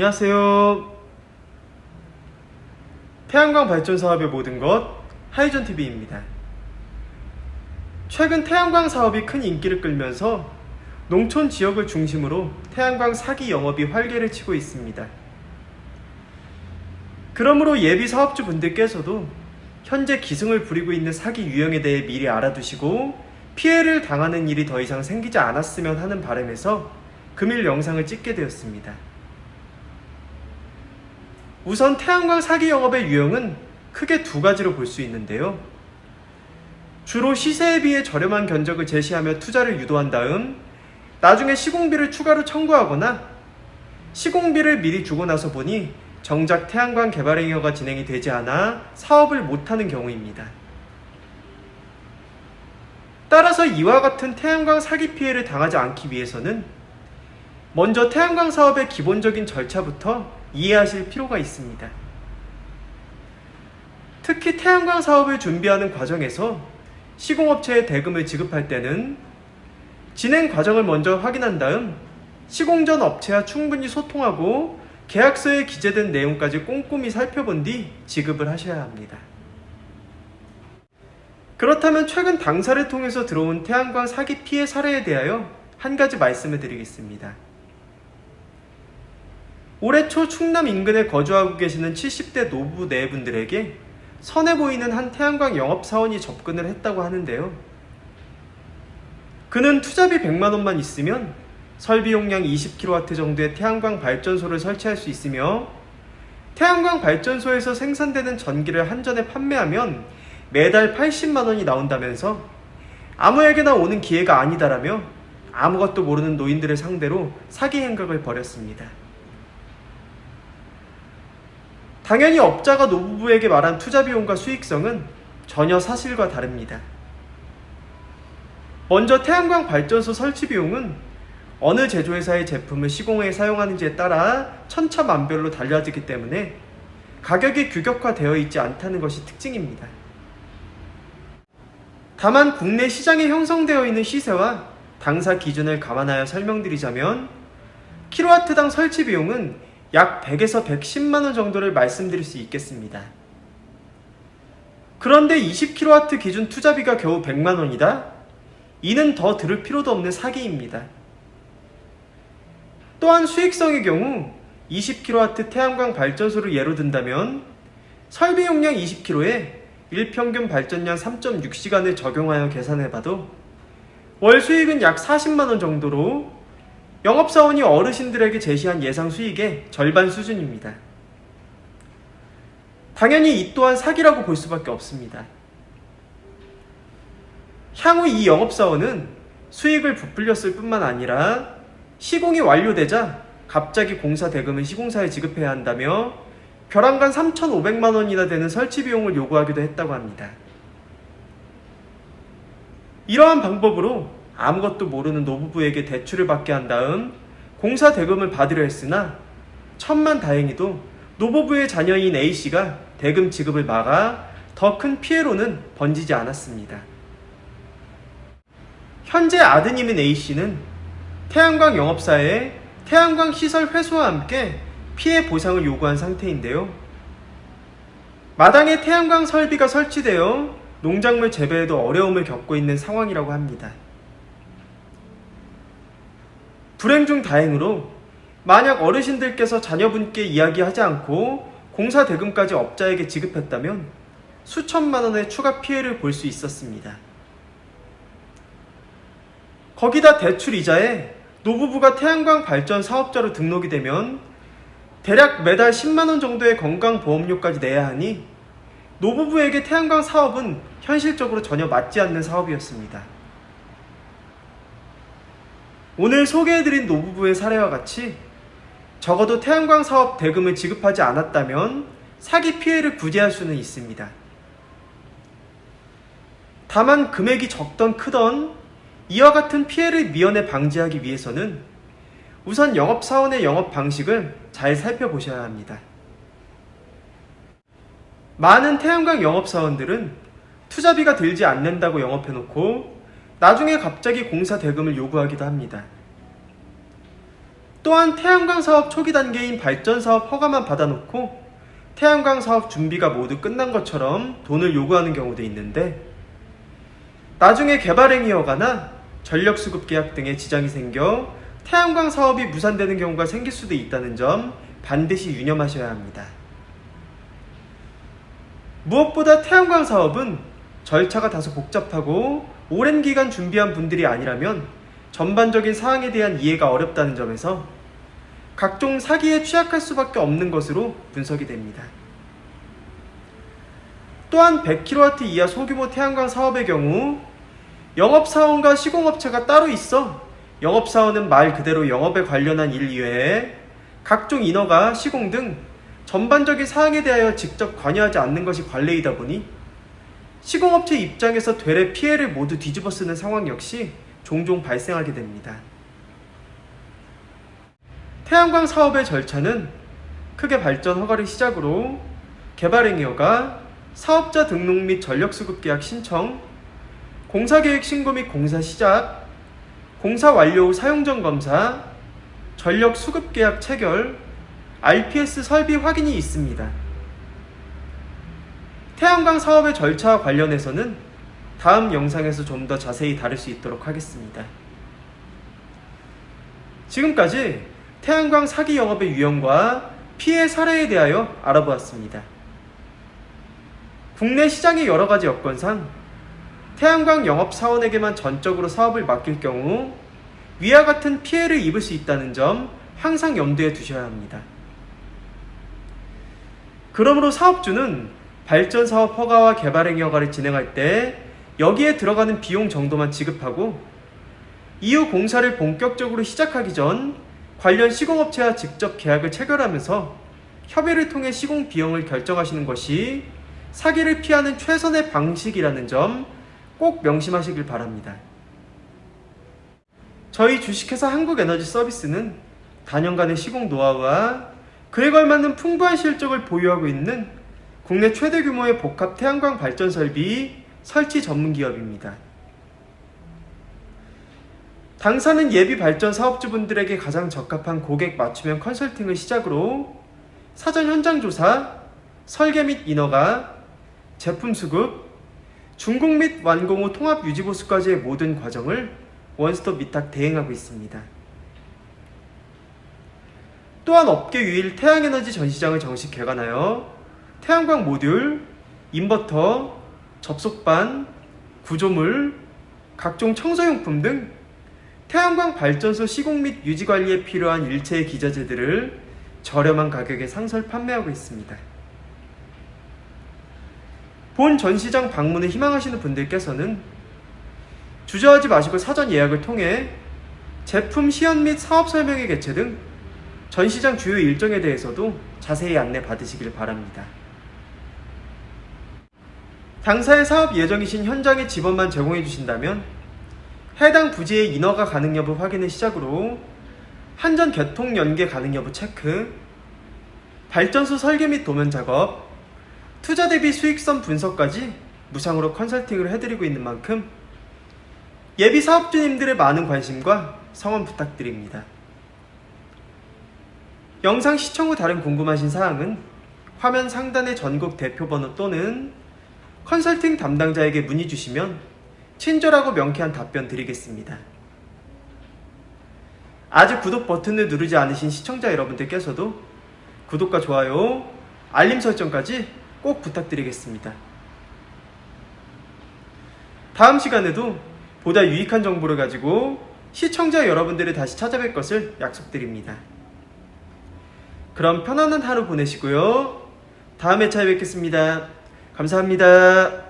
안녕하세요. 태양광 발전 사업의 모든 것 하이전TV입니다. 최근 태양광 사업이 큰 인기를 끌면서 농촌 지역을 중심으로 태양광 사기 영업이 활개를 치고 있습니다. 그러므로 예비 사업주 분들께서도 현재 기승을 부리고 있는 사기 유형에 대해 미리 알아두시고 피해를 당하는 일이 더 이상 생기지 않았으면 하는 바람에서 금일 영상을 찍게 되었습니다. 우선 태양광 사기 영업의 유형은 크게 두 가지로 볼 수 있는데요. 주로 시세에 비해 저렴한 견적을 제시하며 투자를 유도한 다음 나중에 시공비를 추가로 청구하거나 시공비를 미리 주고 나서 보니 정작 태양광 개발 행위가 진행이 되지 않아 사업을 못하는 경우입니다. 따라서 이와 같은 태양광 사기 피해를 당하지 않기 위해서는 먼저 태양광 사업의 기본적인 절차부터 이해하실 필요가 있습니다. 특히 태양광 사업을 준비하는 과정에서 시공업체에 대금을 지급할 때는 진행 과정을 먼저 확인한 다음 시공 전 업체와 충분히 소통하고 계약서에 기재된 내용까지 꼼꼼히 살펴본 뒤 지급을 하셔야 합니다. 그렇다면 최근 당사를 통해서 들어온 태양광 사기 피해 사례에 대하여 한 가지 말씀을 드리겠습니다. 올해 초 충남 인근에 거주하고 계시는 70대 노부부 네분들에게 선해 보이는 한 태양광 영업사원이 접근을 했다고 하는데요. 그는 투자비 100만원만 있으면 설비 용량 20kW 정도의 태양광 발전소를 설치할 수 있으며 태양광 발전소에서 생산되는 전기를 한전에 판매하면 매달 80만원이 나온다면서 아무에게나 오는 기회가 아니다라며 아무것도 모르는 노인들을 상대로 사기 행각을 벌였습니다. 당연히 업자가 노부부에게 말한 투자 비용과 수익성은 전혀 사실과 다릅니다. 먼저 태양광 발전소 설치 비용은 어느 제조회사의 제품을 시공에 사용하는지에 따라 천차만별로 달라지기 때문에 가격이 규격화되어 있지 않다는 것이 특징입니다. 다만 국내 시장에 형성되어 있는 시세와 당사 기준을 감안하여 설명드리자면 킬로와트당 설치 비용은 약 100에서 110만원 정도를 말씀드릴 수 있겠습니다. 그런데 20kW 기준 투자비가 겨우 100만원이다? 이는 더 들을 필요도 없는 사기입니다. 또한 수익성의 경우 20kW 태양광 발전소를 예로 든다면 설비 용량 20kW에 일평균 발전량 3.6시간을 적용하여 계산해봐도 월 수익은 약 40만원 정도로 영업사원이 어르신들에게 제시한 예상 수익의 절반 수준입니다. 당연히 이 또한 사기라고 볼 수밖에 없습니다. 향후 이 영업사원은 수익을 부풀렸을 뿐만 아니라 시공이 완료되자 갑자기 공사 대금을 시공사에 지급해야 한다며 벼랑간 3,500만원이나 되는 설치 비용을 요구하기도 했다고 합니다. 이러한 방법으로 아무것도 모르는 노부부에게 대출을 받게 한 다음 공사 대금을 받으려 했으나 천만다행히도 노부부의 자녀인 A씨가 대금 지급을 막아 더 큰 피해로는 번지지 않았습니다. 현재 아드님인 A씨는 태양광 영업사에 태양광 시설 회수와 함께 피해 보상을 요구한 상태인데요. 마당에 태양광 설비가 설치되어 농작물 재배에도 어려움을 겪고 있는 상황이라고 합니다. 불행 중 다행으로 만약 어르신들께서 자녀분께 이야기하지 않고 공사 대금까지 업자에게 지급했다면 수천만원의 추가 피해를 볼 수 있었습니다. 거기다 대출 이자에 노부부가 태양광 발전 사업자로 등록이 되면 대략 매달 10만원 정도의 건강보험료까지 내야 하니 노부부에게 태양광 사업은 현실적으로 전혀 맞지 않는 사업이었습니다. 오늘 소개해드린 노부부의 사례와 같이 적어도 태양광 사업 대금을 지급하지 않았다면 사기 피해를 구제할 수는 있습니다. 다만 금액이 적던 크던 이와 같은 피해를 미연에 방지하기 위해서는 우선 영업사원의 영업 방식을 잘 살펴보셔야 합니다. 많은 태양광 영업사원들은 투자비가 들지 않는다고 영업해놓고 나중에 갑자기 공사 대금을 요구하기도 합니다. 또한 태양광 사업 초기 단계인 발전 사업 허가만 받아놓고 태양광 사업 준비가 모두 끝난 것처럼 돈을 요구하는 경우도 있는데, 나중에 개발행위허가나 전력수급 계약 등의 지장이 생겨 태양광 사업이 무산되는 경우가 생길 수도 있다는 점 반드시 유념하셔야 합니다. 무엇보다 태양광 사업은 절차가 다소 복잡하고 오랜 기간 준비한 분들이 아니라면 전반적인 사항에 대한 이해가 어렵다는 점에서 각종 사기에 취약할 수밖에 없는 것으로 분석이 됩니다. 또한 100kW 이하 소규모 태양광 사업의 경우 영업사원과 시공업체가 따로 있어 영업사원은 말 그대로 영업에 관련한 일 이외에 각종 인허가, 시공 등 전반적인 사항에 대하여 직접 관여하지 않는 것이 관례이다 보니 시공업체 입장에서 되레 피해를 모두 뒤집어 쓰는 상황 역시 종종 발생하게 됩니다. 태양광 사업의 절차는 크게 발전 허가를 시작으로 개발행위허가, 사업자 등록 및 전력수급계약 신청, 공사계획 신고 및 공사 시작, 공사 완료 후 사용전 검사, 전력수급계약 체결, RPS 설비 확인이 있습니다. 태양광 사업의 절차와 관련해서는 다음 영상에서 좀 더 자세히 다룰 수 있도록 하겠습니다. 지금까지 태양광 사기 영업의 유형과 피해 사례에 대하여 알아보았습니다. 국내 시장의 여러 가지 여건상 태양광 영업사원에게만 전적으로 사업을 맡길 경우 위와 같은 피해를 입을 수 있다는 점 항상 염두에 두셔야 합니다. 그러므로 사업주는 발전 사업 허가와 개발행위 허가를 진행할 때 여기에 들어가는 비용 정도만 지급하고 이후 공사를 본격적으로 시작하기 전 관련 시공업체와 직접 계약을 체결하면서 협의를 통해 시공 비용을 결정하시는 것이 사기를 피하는 최선의 방식이라는 점 꼭 명심하시길 바랍니다. 저희 주식회사 한국에너지서비스는 단연간의 시공 노하우와 그에 걸맞는 풍부한 실적을 보유하고 있는 국내 최대 규모의 복합 태양광 발전 설비 설치 전문 기업입니다. 당사는 예비 발전 사업주분들에게 가장 적합한 고객 맞춤형 컨설팅을 시작으로 사전 현장 조사, 설계 및 인허가, 제품 수급, 준공 및 완공 후 통합 유지 보수까지의 모든 과정을 원스톱 위탁 대행하고 있습니다. 또한 업계 유일 태양에너지 전시장을 정식 개관하여 태양광 모듈, 인버터, 접속반, 구조물, 각종 청소용품 등 태양광 발전소 시공 및 유지 관리에 필요한 일체의 기자재들을 저렴한 가격에 상설 판매하고 있습니다. 본 전시장 방문을 희망하시는 분들께서는 주저하지 마시고 사전 예약을 통해 제품 시연 및 사업 설명회 개최 등 전시장 주요 일정에 대해서도 자세히 안내 받으시길 바랍니다. 당사의 사업 예정이신 현장의 지번만 제공해 주신다면 해당 부지의 인허가 가능 여부 확인을 시작으로 한전 개통 연계 가능 여부 체크, 발전소 설계 및 도면 작업, 투자 대비 수익성 분석까지 무상으로 컨설팅을 해드리고 있는 만큼 예비 사업주님들의 많은 관심과 성원 부탁드립니다. 영상 시청 후 다른 궁금하신 사항은 화면 상단의 전국 대표번호 또는 컨설팅 담당자에게 문의 주시면 친절하고 명쾌한 답변 드리겠습니다. 아직 구독 버튼을 누르지 않으신 시청자 여러분들께서도 구독과 좋아요, 알림 설정까지 꼭 부탁드리겠습니다. 다음 시간에도 보다 유익한 정보를 가지고 시청자 여러분들을 다시 찾아뵐 것을 약속드립니다. 그럼 편안한 하루 보내시고요. 다음 회차에 뵙겠습니다. 감사합니다.